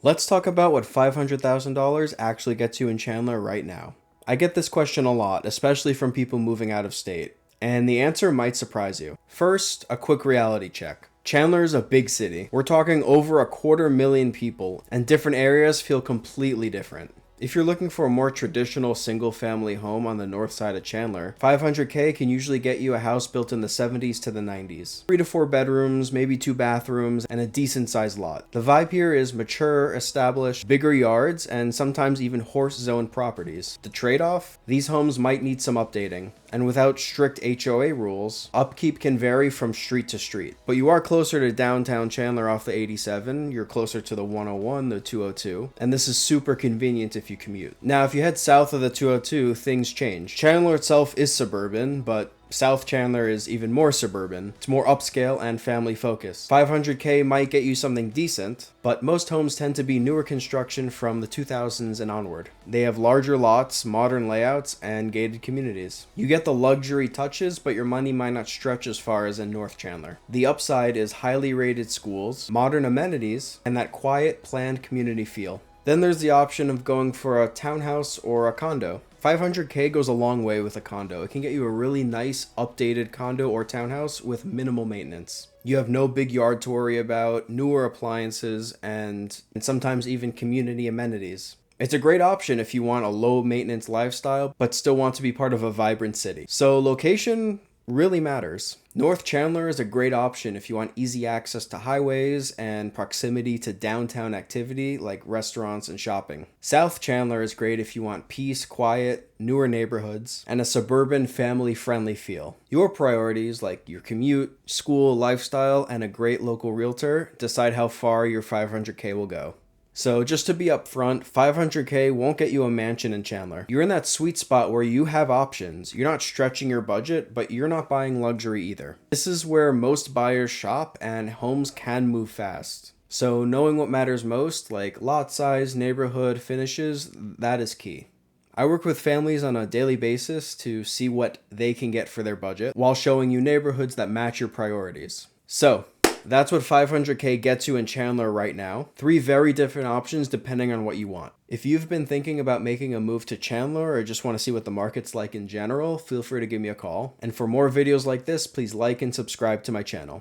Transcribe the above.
Let's talk about what $500,000 actually gets you in Chandler right now. I get this question a lot, especially from people moving out of state, and the answer might surprise you. First, a quick reality check. Chandler is a big city. We're talking over 250,000 people, and different areas feel completely different. If you're looking for a more traditional single-family home on the north side of Chandler, 500K can usually get you a house built in the 70s to the 90s. 3 to 4 bedrooms, maybe 2 bathrooms, and a decent-sized lot. The vibe here is mature, established, bigger yards, and sometimes even horse-zoned properties. The trade-off? These homes might need some updating. And without strict HOA rules, upkeep can vary from street to street. But you are closer to downtown Chandler off the 87, you're closer to the 101, the 202, and this is super convenient if you commute. Now, if you head south of the 202, things change. Chandler itself is suburban, but South Chandler is even more suburban. It's more upscale and family focused. 500K might get you something decent, but most homes tend to be newer construction from the 2000s and onward. They have larger lots, modern layouts, and gated communities. You get the luxury touches, but your money might not stretch as far as in North Chandler. The upside is highly rated schools, modern amenities, and that quiet, planned community feel. Then there's the option of going for a townhouse or a condo. 500K goes a long way with a condo. It can get you a really nice, updated condo or townhouse with minimal maintenance. You have no big yard to worry about, newer appliances, and sometimes even community amenities. It's a great option if you want a low maintenance lifestyle, but still want to be part of a vibrant city. So location really matters. North Chandler is a great option if you want easy access to highways and proximity to downtown activity like restaurants and shopping. South Chandler is great if you want peace, quiet, newer neighborhoods, and a suburban family-friendly feel. Your priorities like your commute, school, lifestyle, and a great local realtor decide how far your 500K will go. So just to be upfront, 500K won't get you a mansion in Chandler. You're in that sweet spot where you have options. You're not stretching your budget, but you're not buying luxury either. This is where most buyers shop and homes can move fast. So knowing what matters most, like lot size, neighborhood, finishes, that is key. I work with families on a daily basis to see what they can get for their budget while showing you neighborhoods that match your priorities. So, that's what 500K gets you in Chandler right now. 3 very different options depending on what you want. If you've been thinking about making a move to Chandler or just want to see what the market's like in general, feel free to give me a call. And for more videos like this, please like and subscribe to my channel.